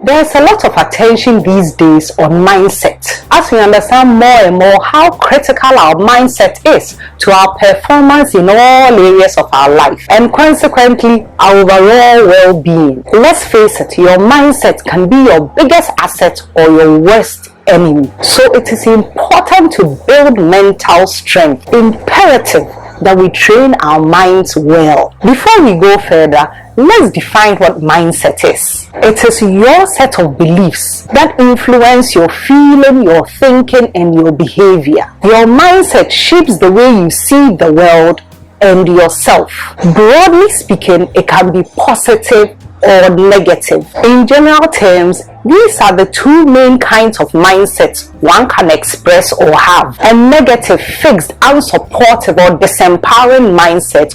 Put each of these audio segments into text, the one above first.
There's a lot of attention these days on mindset, as we understand more and more how critical our mindset is to our performance in all areas of our life and consequently our overall well-being. Let's face it, your mindset can be your biggest asset or your worst enemy. So it is important to build mental strength, imperative that we train our minds well. Before we go further, let's define what mindset is. It is your set of beliefs that influence your feeling, your thinking, and your behavior. Your mindset shapes the way you see the world and yourself. Broadly speaking, it can be positive or negative. In general terms, these are the two main kinds of mindsets one can express or have: a negative, fixed, unsupportive or disempowering mindset,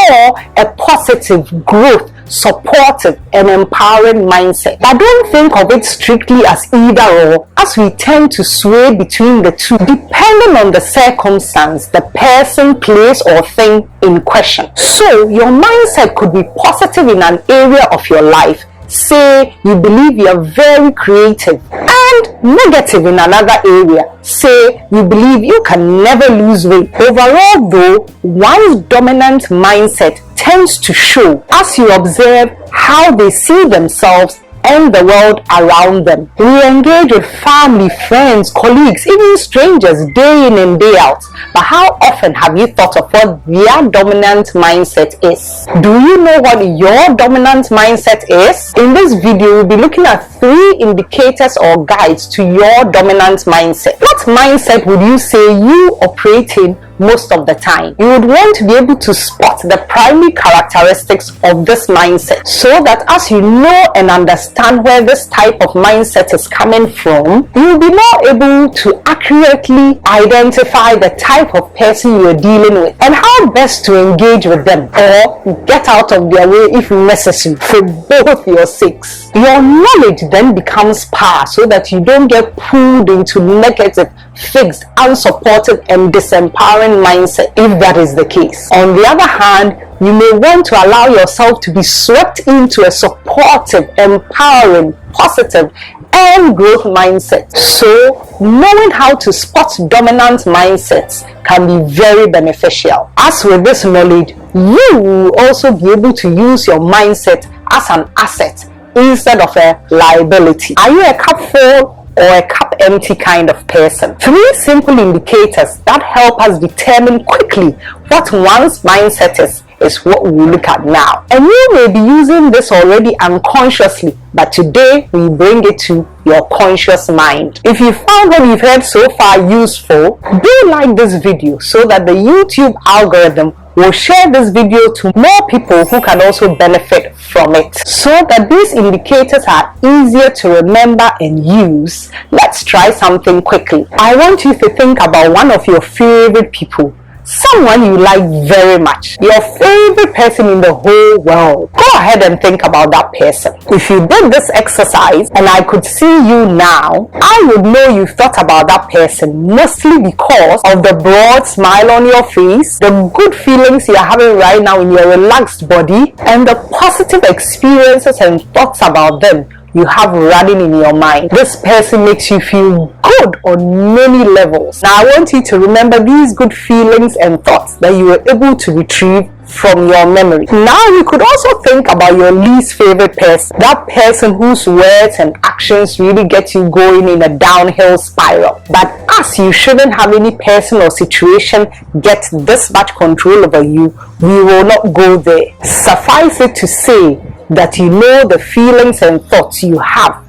or a positive, growth, supportive and empowering mindset. But don't think of it strictly as either or, as we tend to sway between the two depending on the circumstance, the person, place or thing in question. So your mindset could be positive in an area of your life. Say you believe you are very creative, and negative in another area. Say you believe you can never lose weight. Overall though, one's dominant mindset tends to show as you observe how they see themselves and the world around them. We engage with family, friends, colleagues, even strangers day in and day out. But how often have you thought of what their dominant mindset is? Do you know what your dominant mindset is? In this video, we'll be looking at 3 indicators or guides to your dominant mindset. What mindset would you say you operate in most of the time? You would want to be able to spot the primary characteristics of this mindset so that as you know and understand where this type of mindset is coming from, you'll be more able to accurately identify the type of person you're dealing with and how best to engage with them or get out of their way if necessary for both your sakes. Your knowledge then becomes power so that you don't get pulled into negative, fixed, unsupportive and disempowering mindset if that is the case. On the other hand, you may want to allow yourself to be swept into a supportive, empowering, positive and growth mindset. So knowing how to spot dominant mindsets can be very beneficial. As with this knowledge, you will also be able to use your mindset as an asset instead of a liability. Are you a cup full or a cup empty kind of person? 3 simple indicators that help us determine quickly what one's mindset is what we look at now. And you may be using this already unconsciously, but today we bring it to your conscious mind. If you found what you've heard so far useful, do like this video so that the YouTube algorithm will share this video to more people who can also benefit from it. So that these indicators are easier to remember and use, let's try something quickly. I want you to think about one of your favorite people, someone you like very much, your favorite person in the whole world. Go ahead and think about that person. If you did this exercise and I could see you now, I would know you thought about that person mostly because of the broad smile on your face, the good feelings you're having right now in your relaxed body, and the positive experiences and thoughts about them you have running in your mind. This person makes you feel good on many levels. Now I want you to remember these good feelings and thoughts that you were able to retrieve from your memory. Now you could also think about your least favorite person, that person whose words and actions really get you going in a downhill spiral. But as you shouldn't have any person or situation get this much control over you, we will not go there. Suffice it to say that you know the feelings and thoughts you have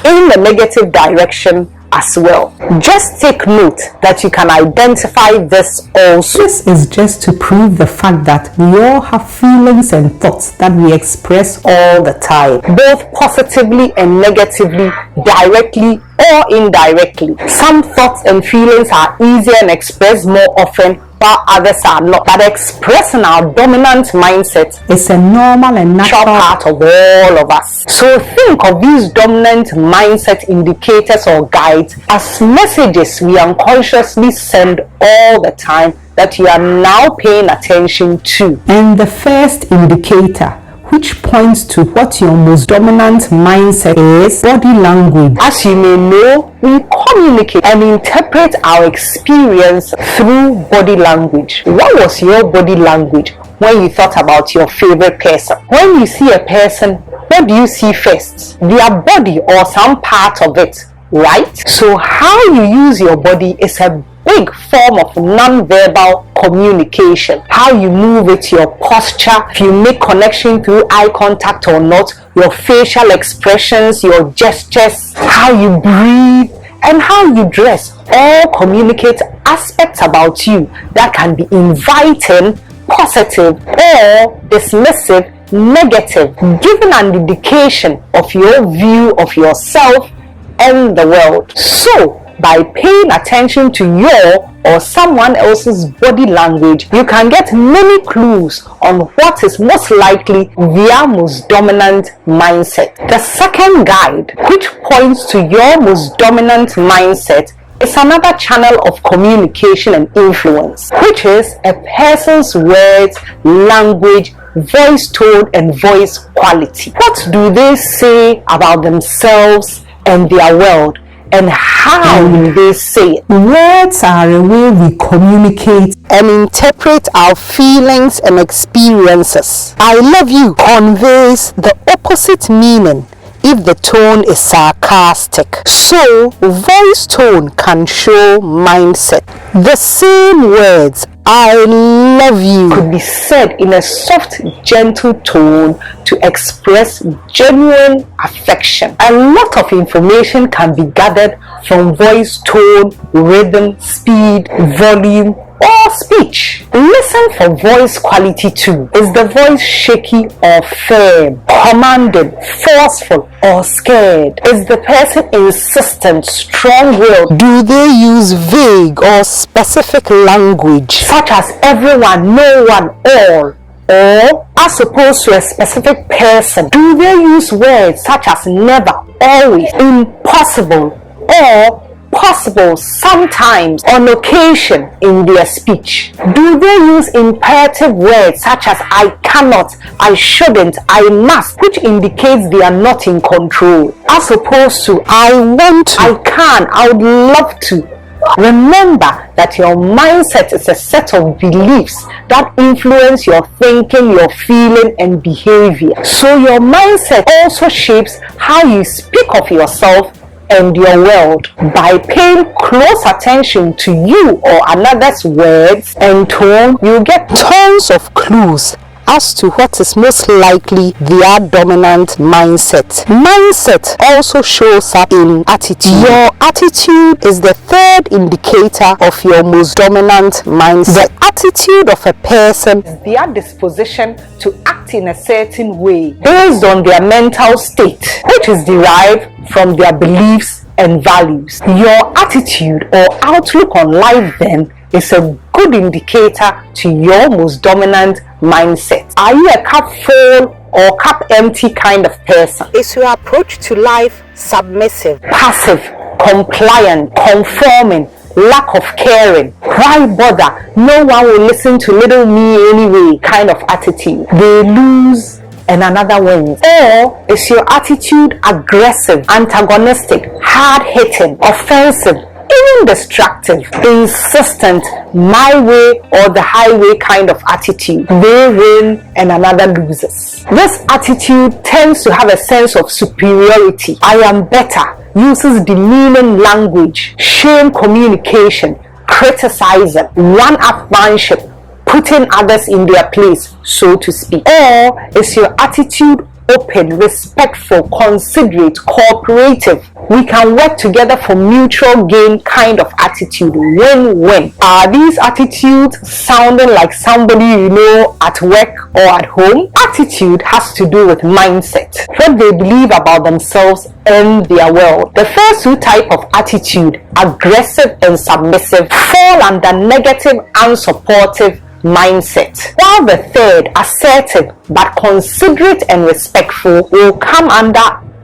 in the negative direction as well. Just take note that you can identify this also. This is just to prove the fact that we all have feelings and thoughts that we express all the time, both positively and negatively, directly or indirectly. Some thoughts and feelings are easier and expressed more often, while others are not. But expressing our dominant mindset is a normal and natural part of all of us. So think of these dominant mindset indicators or guides as messages we unconsciously send all the time that you are now paying attention to. And the first indicator, which points to what your most dominant mindset is, body language. As you may know, we communicate and interpret our experience through body language. What was your body language when you thought about your favorite person? When you see a person, what do you see first? Their body or some part of it, right? So how you use your body is a big form of non-verbal communication. How you move it, your posture, if you make connection through eye contact or not, your facial expressions, your gestures, how you breathe, and how you dress all communicate aspects about you that can be inviting, positive, or dismissive, negative, giving an indication of your view of yourself and the world. So by paying attention to your or someone else's body language, you can get many clues on what is most likely their most dominant mindset. The second guide, which points to your most dominant mindset, is another channel of communication and influence, which is a person's words, language, voice tone, and voice quality. What do they say about themselves and their world? And how do they say it? Words are a way we communicate and interpret our feelings and experiences. I love you conveys the opposite meaning if the tone is sarcastic. So, voice tone can show mindset. The same words, I love you, could be said in a soft, gentle tone to express genuine affection. A lot of information can be gathered from voice tone, rhythm, speed, volume, or speech. Listen for voice quality too. Is the voice shaky or firm, commanding, forceful, or scared? Is the person insistent, strong-willed? Do they use vague or specific language, such as everyone, no one, all? Or, as opposed to a specific person, do they use words such as never, always, impossible, or possible, sometimes, on occasion in their speech? Do they use imperative words such as I cannot, I shouldn't, I must, which indicates they are not in control, as opposed to I want to, I can, I would love to? Remember that your mindset is a set of beliefs that influence your thinking, your feeling, and behavior. So your mindset also shapes how you speak of yourself and your world. By paying close attention to you or another's words and tone, you get tons of clues as to what is most likely their dominant mindset. Mindset also shows up in attitude. Your attitude is the third indicator of your most dominant mindset. The attitude of a person is their disposition to act in a certain way based on their mental state, which is derived from their beliefs and values. Your attitude or outlook on life then is a good indicator to your most dominant mindset. Are you a cup full or cup empty kind of person? Is your approach to life submissive, passive, compliant, conforming, lack of caring, why bother, no one will listen to little me anyway kind of attitude? They lose and another wins. Or is your attitude aggressive, antagonistic, hard-hitting, offensive, even destructive, insistent, my way or the highway kind of attitude? They win and another loses. This attitude tends to have a sense of superiority. I am better, uses demeaning language, shame communication, criticizing, one-upmanship, putting others in their place, so to speak. Or is your attitude open, respectful, considerate, cooperative, we can work together for mutual gain kind of attitude, win-win? Are these attitudes sounding like somebody you know at work or at home? Attitude has to do with mindset, what they believe about themselves and their world. The first two types of attitude, aggressive and submissive, fall under negative, unsupportive mindset, while the third, assertive but considerate and respectful, will come under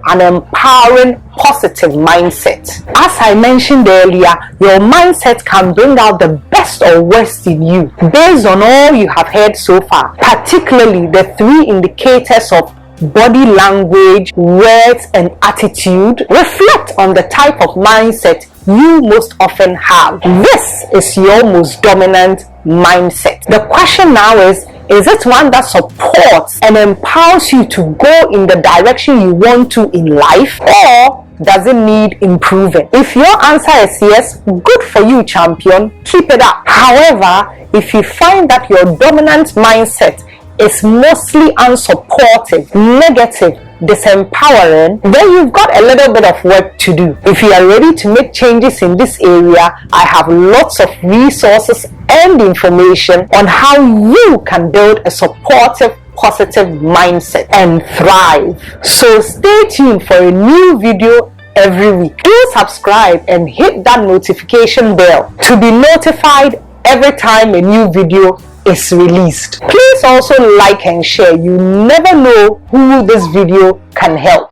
an empowering, positive mindset. As I mentioned earlier, your mindset can bring out the best or worst in you based on all you have heard so far, particularly the 3 indicators of body language, words, and attitude. Reflect on the type of mindset you most often have. This is your most dominant mindset. The question now is it one that supports and empowers you to go in the direction you want to in life, or does it need improving? If your answer is yes, good for you, champion. Keep it up. However, if you find that your dominant mindset is mostly unsupportive, negative, disempowering, then you've got a little bit of work to do. If you are ready to make changes in this area, I have lots of resources and information on how you can build a supportive, positive mindset and thrive. So stay tuned for a new video every week. Do subscribe and hit that notification bell to be notified every time a new video is released. Please also like and share. You never know who this video can help.